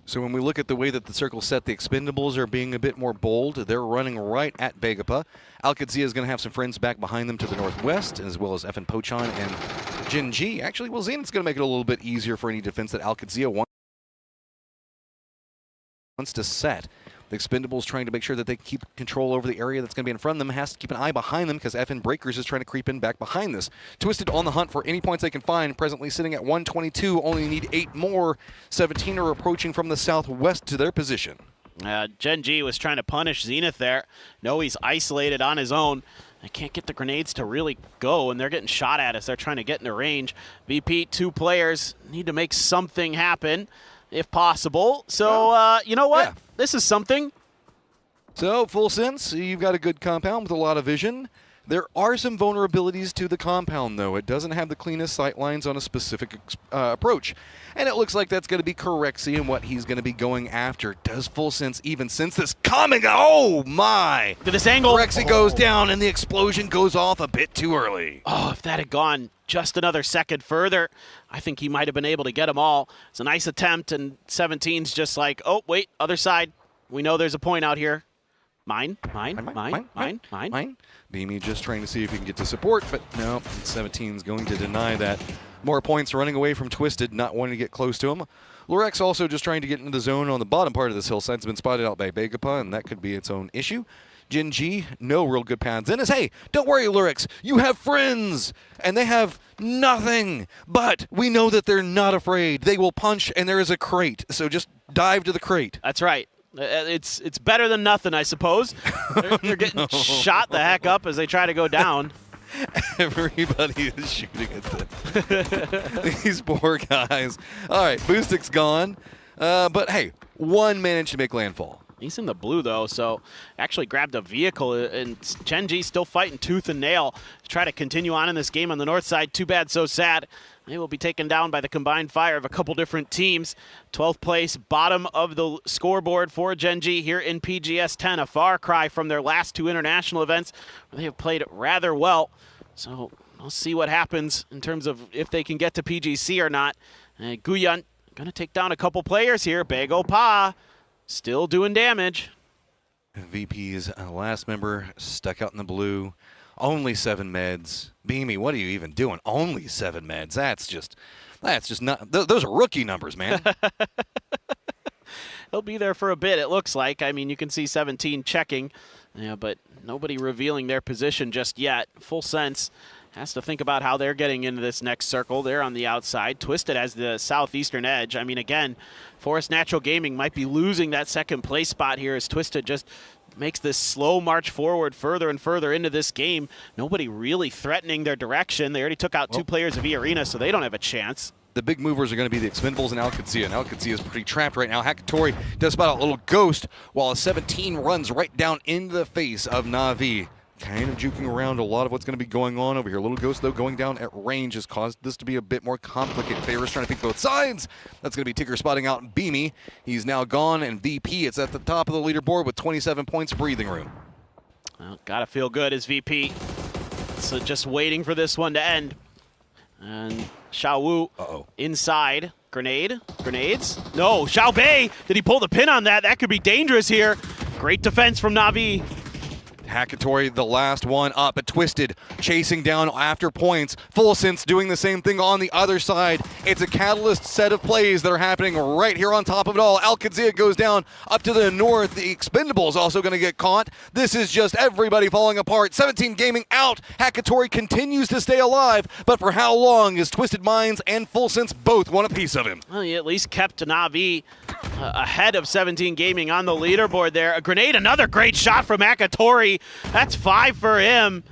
So when we look at the way that the circle set, the Expendables are being a bit more bold. They're running right at Begapa. Alcadzia is going to have some friends back behind them to the northwest, as well as Evan Pochon and Jin Ji. Actually, well, Zenith's going to make it a little bit easier for any defense that Alcadzia wants to set. The Expendables trying to make sure that they keep control over the area that's going to be in front of them, has to keep an eye behind them because FN Breakers is trying to creep in back behind this. Twisted on the hunt for any points they can find, presently sitting at 122, only need 8 more. 17 are approaching from the southwest to their position. Gen G was trying to punish Zenith there. No, he's isolated on his own. They can't get the grenades to really go, and they're getting shot at as they're trying to get into range. VP, 2 players need to make something happen if possible. So, you know what? Yeah. This is something. So, full sense, you've got a good compound with a lot of vision. There are some vulnerabilities to the compound, though. It doesn't have the cleanest sight lines on a specific approach. And it looks like that's going to be Corexi and what he's going to be going after. Does full sense even sense this coming? Oh, my! To this angle. Corexi goes down, and the explosion goes off a bit too early. Oh, if that had gone just another second further, I think he might have been able to get them all. It's a nice attempt, and 17's just like, oh, wait, other side. We know there's a point out here. Mine. Beamy just trying to see if he can get to support, but no, 17's going to deny that. More points running away from Twisted, not wanting to get close to him. Lurex also just trying to get into the zone on the bottom part of this hillside. It's been spotted out by Begapa, and that could be its own issue. Jin G, no real good paths in. Hey, don't worry, Lurex. You have friends, and they have nothing. But we know that they're not afraid. They will punch, and there is a crate. So just dive to the crate. That's right. It's better than nothing, I suppose. They're getting shot the heck up as they try to go down. Everybody is shooting at them. These poor guys. All right, Boostic's gone. But, hey, one managed to make landfall. He's in the blue, though, so actually grabbed a vehicle, and Gen G still fighting tooth and nail to try to continue on in this game on the north side. Too bad, so sad. They will be taken down by the combined fire of a couple different teams. 12th place, bottom of the scoreboard for Gen G here in PGS 10. A far cry from their last 2 international events where they have played rather well. So we'll see what happens in terms of if they can get to PGC or not. Guyan going to take down a couple players here. Bago Pa still doing damage. VP's last member stuck out in the blue. Only 7 meds. Beamy, what are you even doing? Only 7 meds. That's just not. Those are rookie numbers, man. He'll be there for a bit, it looks like. I mean, you can see 17 checking, but nobody revealing their position just yet. Full sense has to think about how they're getting into this next circle. They're on the outside. Twisted as the southeastern edge. I mean, again, Forest Natural Gaming might be losing that second place spot here as Twisted just makes this slow march forward further and further into this game. Nobody really threatening their direction. They already took out 2 players of E-Arena, so they don't have a chance. The big movers are going to be the Expendables and Alcadzia, and Alcadzia is pretty trapped right now. Hakatori does spot a little ghost, while a 17 runs right down into the face of Na'Vi. Kind of juking around a lot of what's going to be going on over here. Little Ghost, though, going down at range has caused this to be a bit more complicated. Favors trying to pick both sides. That's going to be Tigger spotting out Beamy. He's now gone, and VP, it's at the top of the leaderboard with 27 points breathing room. Well, gotta feel good as VP. So just waiting for this one to end. And Xiao Wu inside. Grenades? No, Xiao Bei, did he pull the pin on that? That could be dangerous here. Great defense from Na'Vi. Hakatori, the last one up, but Twisted chasing down after points. Full Sense doing the same thing on the other side. It's a catalyst set of plays that are happening right here on top of it all. Alcadzia goes down up to the north. The Expendables also going to get caught. This is just everybody falling apart. 17 Gaming out. Hakatori continues to stay alive, but for how long is Twisted Minds and Full Sense both want a piece of him? Well, he at least kept Na'Vi ahead of 17 Gaming on the leaderboard there. A grenade, another great shot from Hakatori. That's 5 for him.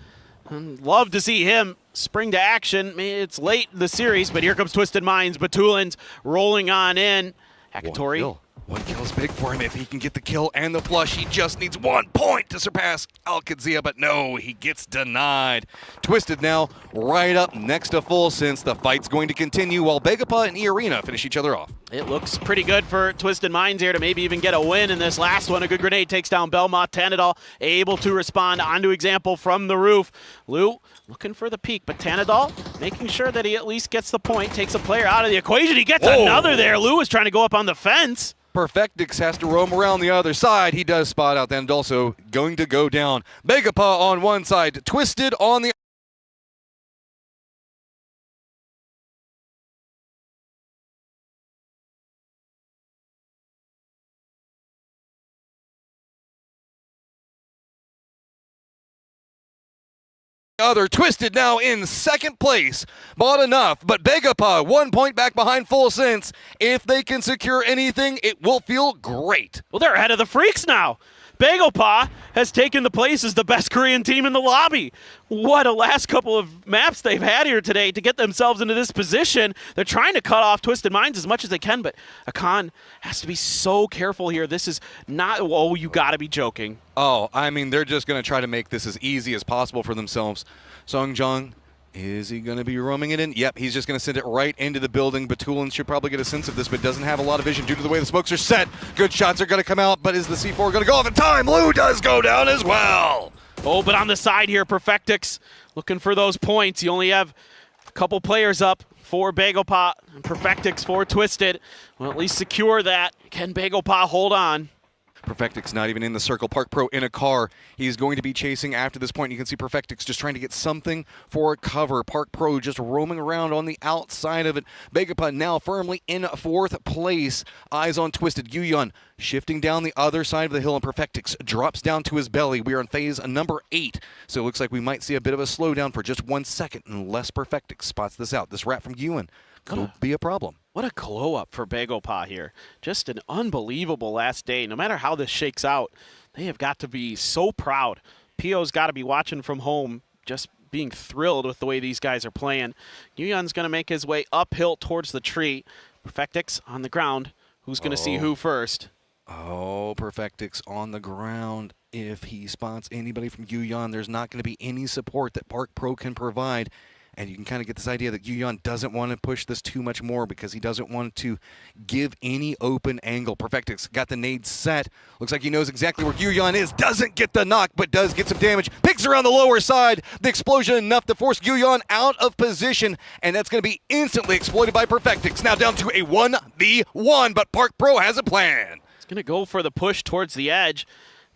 Love to see him spring to action. It's late in the series, but here comes Twisted Minds. Batulins rolling on in. Hakatori. One kill's big for him if he can get the kill and the flush. He just needs 1 point to surpass Alcadzia, but no, he gets denied. Twisted now right up next to Full Sense. The fight's going to continue while Begapa and E-Arena finish each other off. It looks pretty good for Twisted Minds here to maybe even get a win in this last one. A good grenade takes down Belmont. Tanadol able to respond onto example from the roof. Lou looking for the peak, but Tanadol making sure that he at least gets the point, takes a player out of the equation. He gets another there. Lou is trying to go up on the fence. Perfectix has to roam around the other side. He does spot out and also going to go down. Begapa on one side, Twisted on the other. Twisted now in second place. Bought enough, but Begapa 1 point back behind Full Sense. If they can secure anything, it will feel great. Well, they're ahead of the Freaks now. Begopa has taken the place as the best Korean team in the lobby. What a last couple of maps they've had here today to get themselves into this position. They're trying to cut off Twisted Minds as much as they can, but Akan has to be so careful here. This is not, oh, you gotta be joking. Oh, I mean, they're just going to try to make this as easy as possible for themselves. Songjong, is he going to be roaming it in? Yep, he's just going to send it right into the building. Batulin should probably get a sense of this, but doesn't have a lot of vision due to the way the smokes are set. Good shots are going to come out, but is the C4 going to go off in time? Lou does go down as well. Oh, but on the side here, Perfectix looking for those points. You only have a couple players up for Begopa and Perfectix for Twisted. Well, at least secure that. Can Begopa hold on? Perfectix not even in the circle. Park Pro in a car. He's going to be chasing after this point. You can see Perfectix just trying to get something for cover. Park Pro just roaming around on the outside of it. Begapa now firmly in fourth place. Eyes on Twisted. Guyon shifting down the other side of the hill, and Perfectix drops down to his belly. We are in phase number 8, so it looks like we might see a bit of a slowdown for just 1 second unless Perfectix spots this out. This rat from Guyon could be a problem. What a glow up for Begopa here. Just an unbelievable last day. No matter how this shakes out, they have got to be so proud. Pio's got to be watching from home, just being thrilled with the way these guys are playing. Yuyun's going to make his way uphill towards the tree. Perfectix on the ground. Who's going to see who first? Oh, Perfectix on the ground. If he spots anybody from Guyon, there's not going to be any support that Park Pro can provide. And you can kind of get this idea that Guyon doesn't want to push this too much more because he doesn't want to give any open angle. Perfectix got the nade set. Looks like he knows exactly where Guyon is. Doesn't get the knock, but does get some damage. Picks around the lower side. The explosion enough to force Guyon out of position. And that's going to be instantly exploited by Perfectix. Now down to a 1v1, but Park Pro has a plan. He's going to go for the push towards the edge.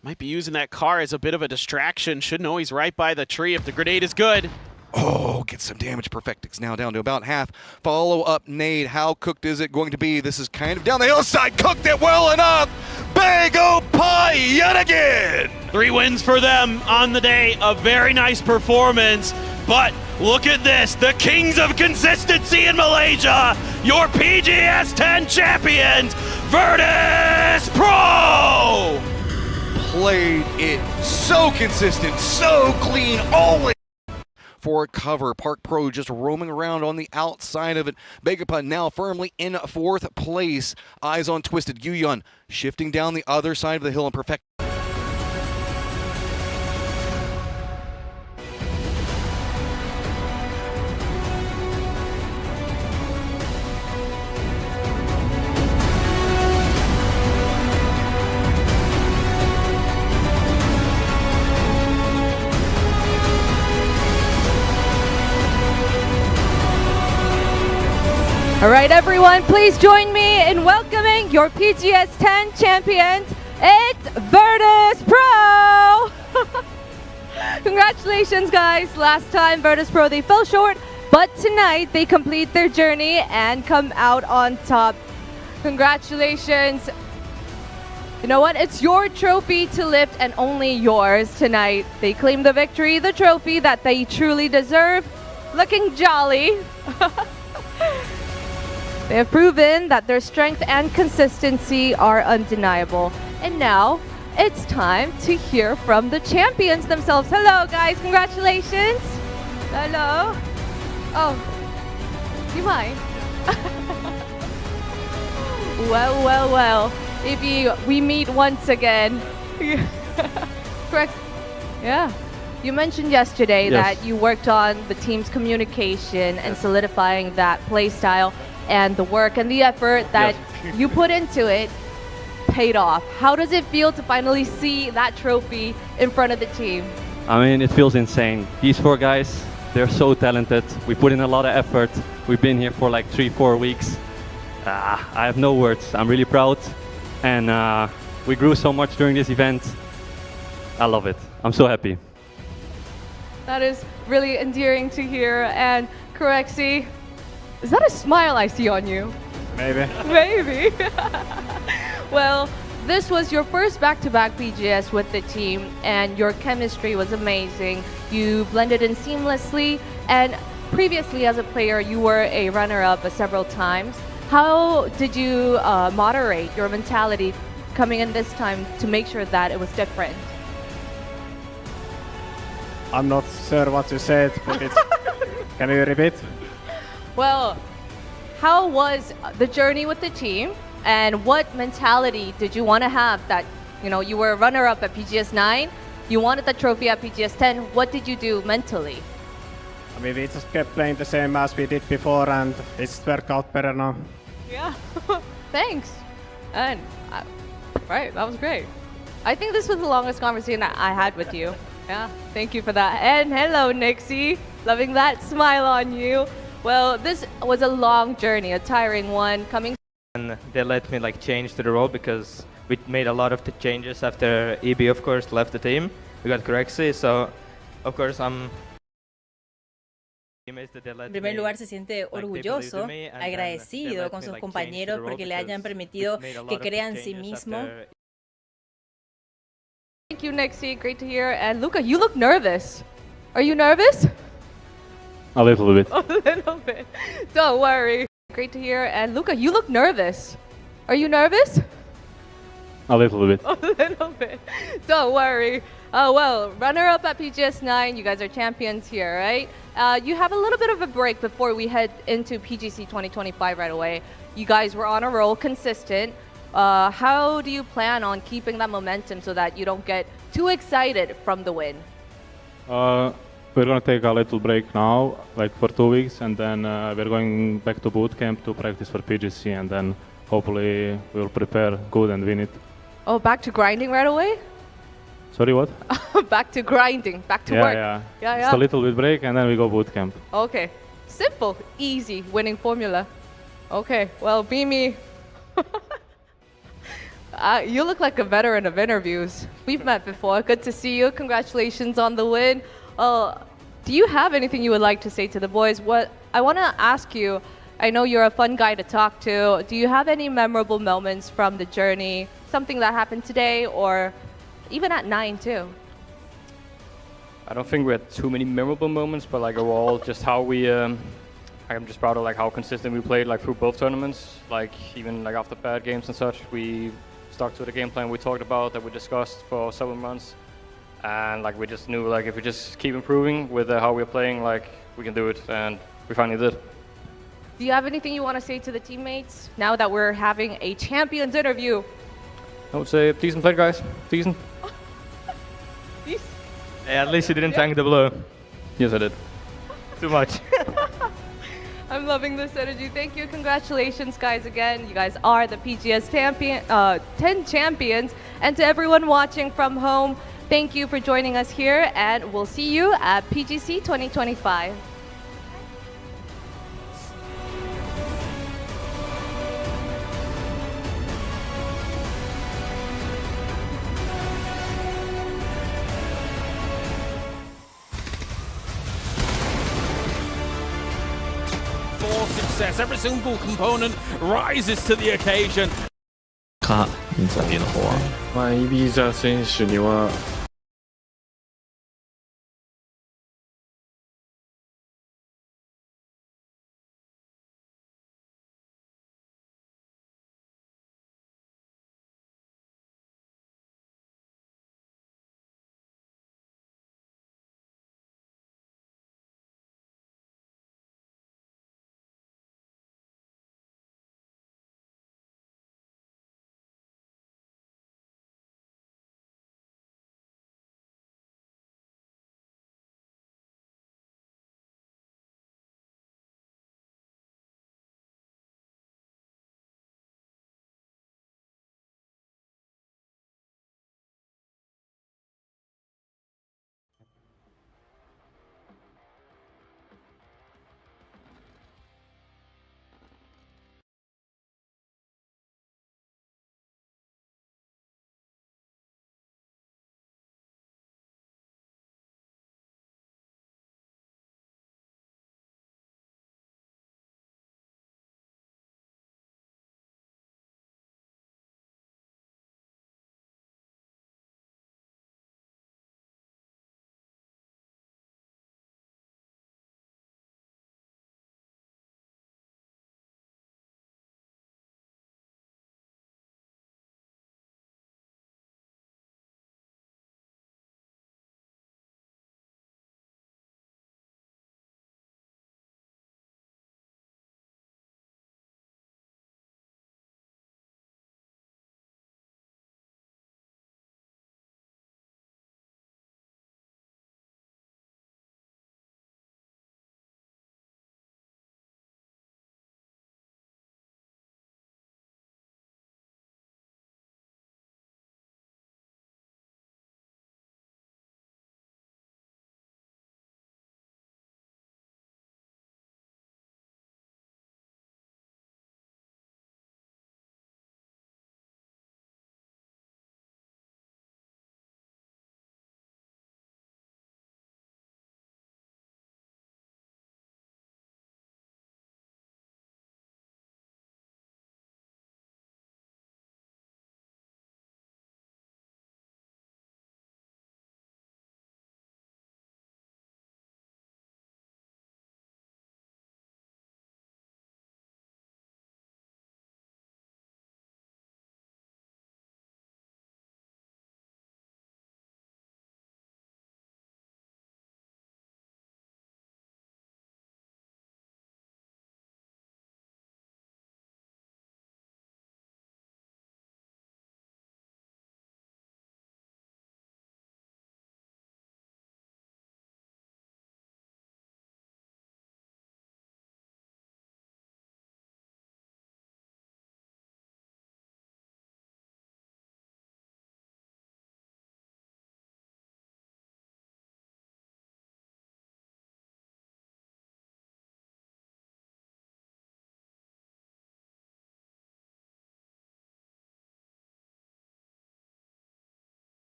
Might be using that car as a bit of a distraction. Should know he's right by the tree if the grenade is good. Oh, gets some damage. Perfectix now down to about half. Follow-up nade. How cooked is it going to be? This is kind of down the hillside. Cooked it well enough. Begopa yet again. 3 wins for them on the day. A very nice performance. But look at this. The kings of consistency in Malaysia. Your PGS 10 champions, Virtus Pro. Played it so consistent, so clean, always for cover. Park Pro just roaming around on the outside of it. Begapa now firmly in fourth place. Eyes on Twisted. Guyon shifting down the other side of the hill and Perfect. All right, everyone, please join me in welcoming your PGS 10 champions. It's Virtus Pro! Congratulations, guys. Last time, Virtus Pro, they fell short, but tonight they complete their journey and come out on top. Congratulations. You know what? It's your trophy to lift and only yours tonight. They claim the victory, the trophy that they truly deserve. Looking jolly. They have proven that their strength and consistency are undeniable. And now, it's time to hear from the champions themselves. Hello, guys. Congratulations. Hello. Oh, do you mind? Well. Maybe we meet once again. Correct. Yeah. You mentioned yesterday that you worked on the team's communication and solidifying that play style. And the work and the effort that you put into it paid off. How does it feel to finally see that trophy in front of the team? I mean, it feels insane. These 4 guys, they're so talented. We put in a lot of effort. We've been here for like 3-4 weeks. I have no words. I'm really proud. and we grew so much during this event. I love it. I'm so happy. That is really endearing to hear. And Corexi, is that a smile I see on you? Maybe. Maybe. Well, this was your first back-to-back PGS with the team, and your chemistry was amazing. You blended in seamlessly, and previously as a player, you were a runner-up several times. How did you moderate your mentality coming in this time to make sure that it was different? I'm not sure what you said, but it's... Can you repeat? Well, how was the journey with the team, and what mentality did you want to have that, you were a runner-up at PGS 9, you wanted the trophy at PGS 10, what did you do mentally? I mean, we just kept playing the same as we did before, and it's worked out better now. Yeah, thanks. And, right, that was great. I think this was the longest conversation that I had with you. Yeah, thank you for that. And hello, Nixie. Loving that smile on you. Well, this was a long journey, a tiring one, coming. And they let me change to the role because we made a lot of the changes after EB, of course, left the team. We got Corexi, so of course I'm. En primer lugar, se siente orgulloso, agradecido con sus compañeros porque le hayan permitido que crea en sí mismo. Thank you, Nixie. Great to hear. And Luca, you look nervous. Are you nervous? A little bit. A little bit. Don't worry. Great to hear. And Luca, you look nervous. Are you nervous? A little bit. A little bit. Don't worry. Well, runner-up at PGS 9. You guys are champions here, right? You have a little bit of a break before we head into PGC 2025 right away. You guys were on a roll, consistent. How do you plan on keeping that momentum so that you don't get too excited from the win? We're going to take a little break now, for 2 weeks, and then we're going back to boot camp to practice for PGC, and then hopefully we'll prepare good and win it. Oh, back to grinding right away? Sorry, what? Back to grinding, back to work. Yeah. Yeah. Just a little bit break, and then we go boot camp. Okay. Simple, easy, winning formula. Okay, well, Beamy, you look like a veteran of interviews. We've met before. Good to see you. Congratulations on the win. Do you have anything you would like to say to the boys? What I want to ask you, I know you're a fun guy to talk to. Do you have any memorable moments from the journey? Something that happened today or even at 9 too? I don't think we had too many memorable moments, but overall, just how we, I'm just proud of how consistent we played through both tournaments. Even after bad games and such, we stuck to the game plan we talked about that we discussed for several months, and we just knew if we just keep improving with how we're playing, we can do it, and we finally did. Do you have anything you want to say to the teammates now that we're having a champions interview? I would say decent play, guys. Decent. Yeah, at least you didn't tank the blow. Yes, I did. Too much. I'm loving this energy. Thank you. Congratulations, guys, again. You guys are the PGS 10 champions. And to everyone watching from home, thank you for joining us here, and we'll see you at PGC 2025. For success, every single component rises to the occasion. か、インタビューの方は。イビザ選手には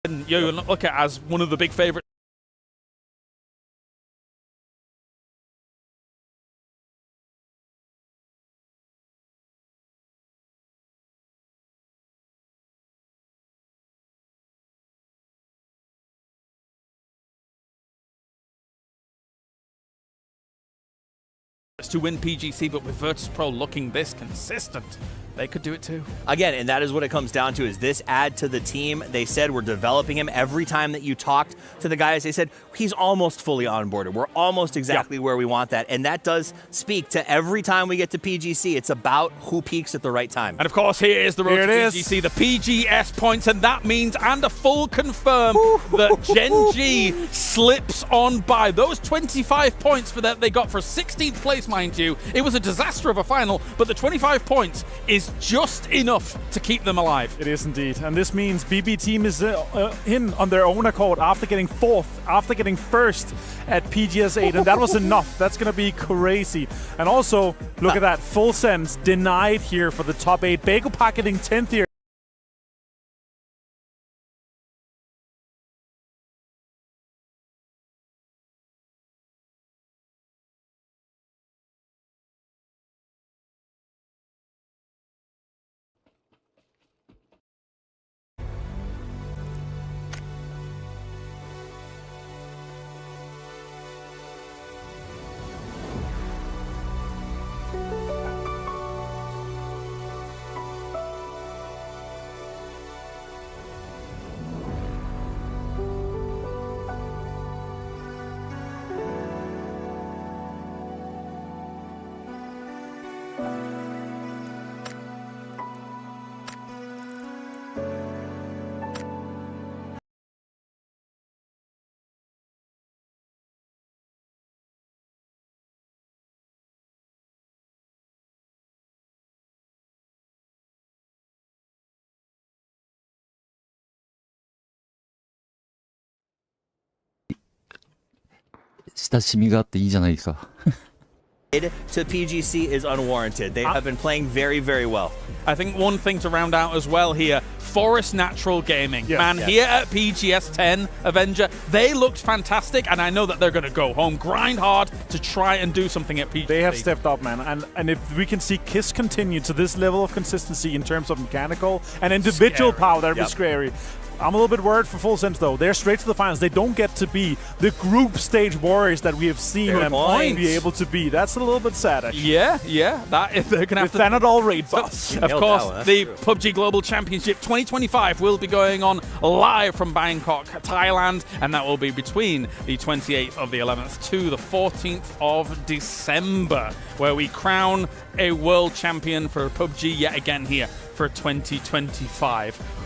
And you look at as one of the big favorites. To win PGC, but with Virtus Pro looking this consistent, they could do it too. Again, and that is what it comes down to, is this add to the team. They said we're developing him. Every time that you talked to the guys, they said he's almost fully onboarded. We're almost exactly where we want that. And that does speak to every time we get to PGC, it's about who peaks at the right time. And of course, here is the road to PGC, the PGS points, and that means, and a full confirm, that Gen G slips on by. Those 25 points for that they got for 16th place, mind you. It was a disaster of a final, but the 25 points is just enough to keep them alive. It is indeed, and this means BB team is in on their own accord after getting fourth, after getting first at PGS 8, and that was enough. That's going to be crazy. And also, look at that, full sense denied here for the top 8. Bagel Park getting 10th here.親しみがあっていいじゃないか。To PGC is unwarranted. They have been playing very, very well. I think one thing to round out as well here, Forest Natural Gaming. Here at PGS 10 Avenger, they looked fantastic, and I know that they're going to go home, grind hard to try and do something at PGC. They have stepped up, man. And if we can see KISS continue to this level of consistency in terms of mechanical and individual power, that would be scary. I'm a little bit worried for Full Sense, though. They're straight to the finals. They don't get to be the group stage warriors that we have seen them be able to be. That's a little bit sad, actually. Yeah. That is, they're going to have to... Thanadol raid boss. Of course, the PUBG Global Championship 2025 will be going on live from Bangkok, Thailand, and that will be between the 28th of the 11th to the 14th of December, where we crown a world champion for PUBG yet again here for 2025.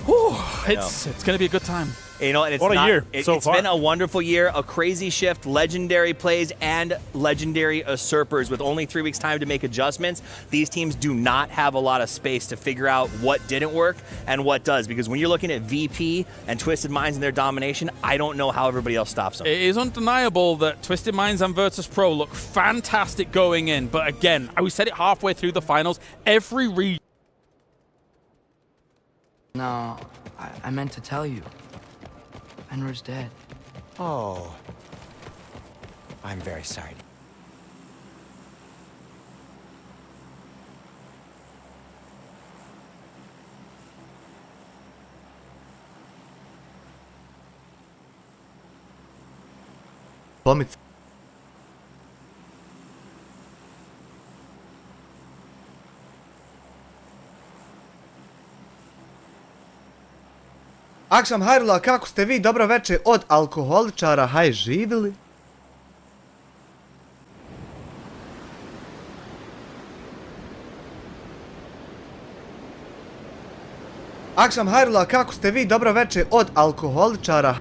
Whew, it's going to be a good time. You know, and what a year so it's far. Been a wonderful year, a crazy shift, legendary plays and legendary usurpers with only 3 weeks time to make adjustments. These teams do not have a lot of space to figure out what didn't work and what does, because when you're looking at VP and Twisted Minds and their domination, I don't know how everybody else stops them. It is undeniable that Twisted Minds and Virtus Pro look fantastic going in, but again, we said it halfway through the finals, every region. No, I meant to tell you. Fenrir's dead. Oh. I'm very sorry. Pomysł. Akşam hayrola, kako ste vi? Dobro veče od alkoholičara, haj živjeli? Akşam hayrola, kako ste vi? Dobro veče od alkoholičara.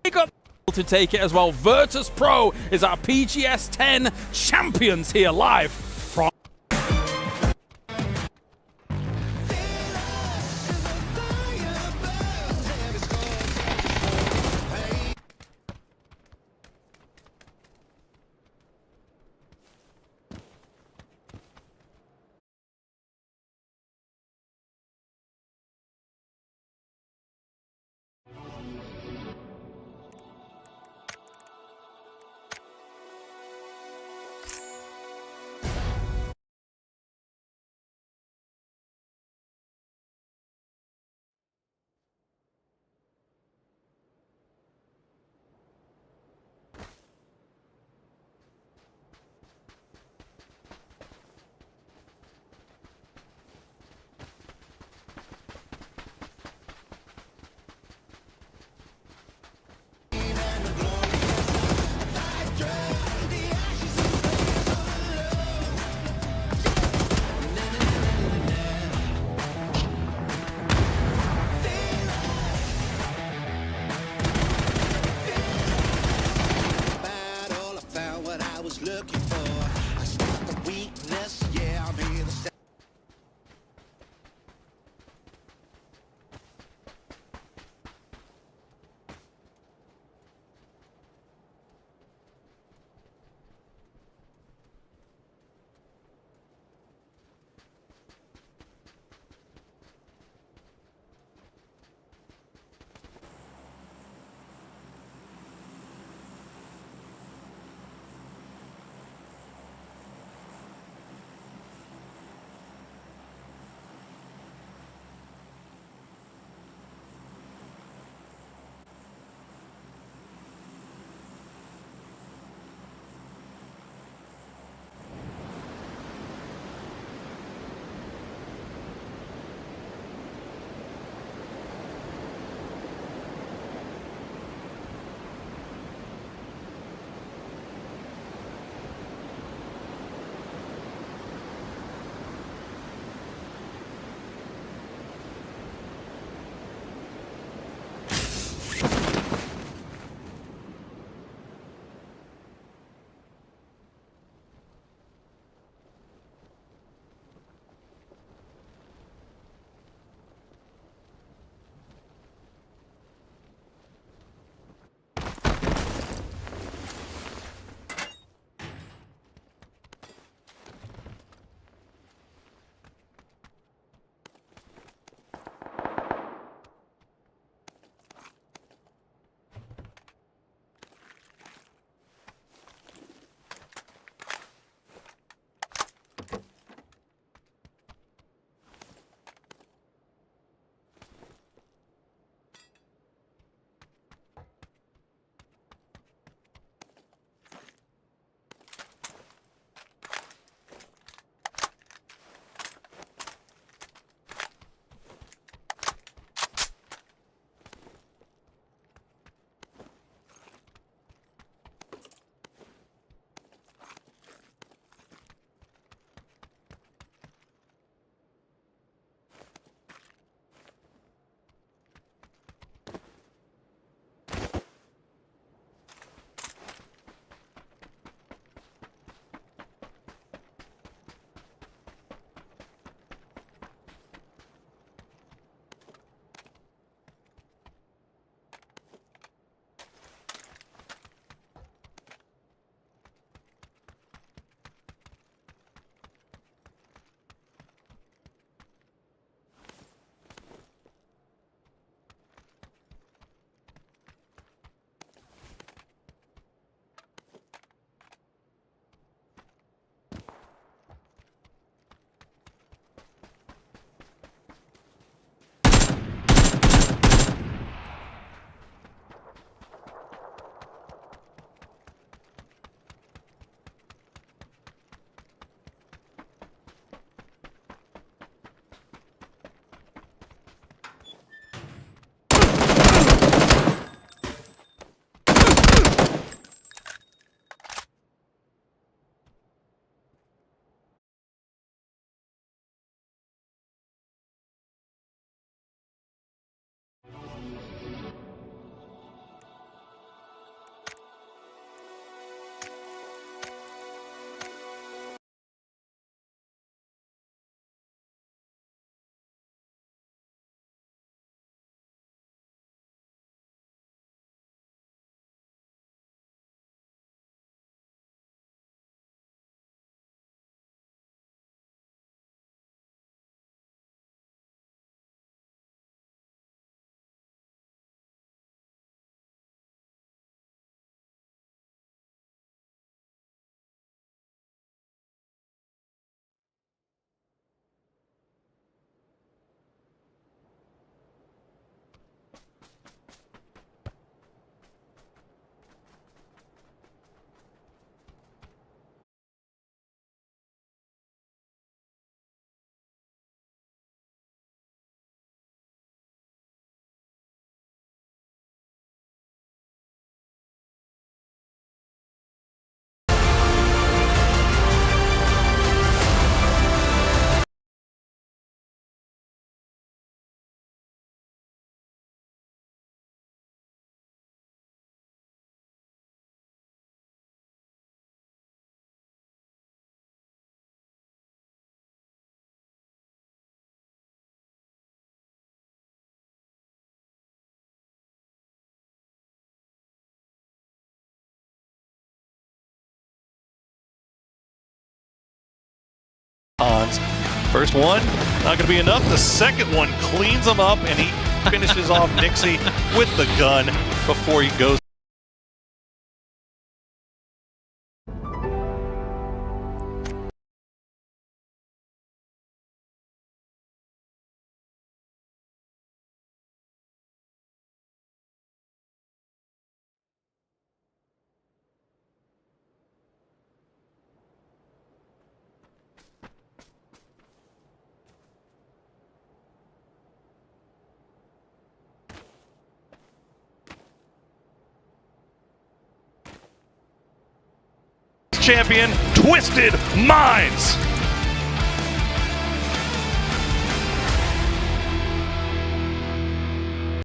We got to take it as well. Virtus Pro is our PGS 10 champions here live from First one, not going to be enough. The second one cleans him up, and he finishes off Nixie with the gun before he goes. Champion, Twisted Minds.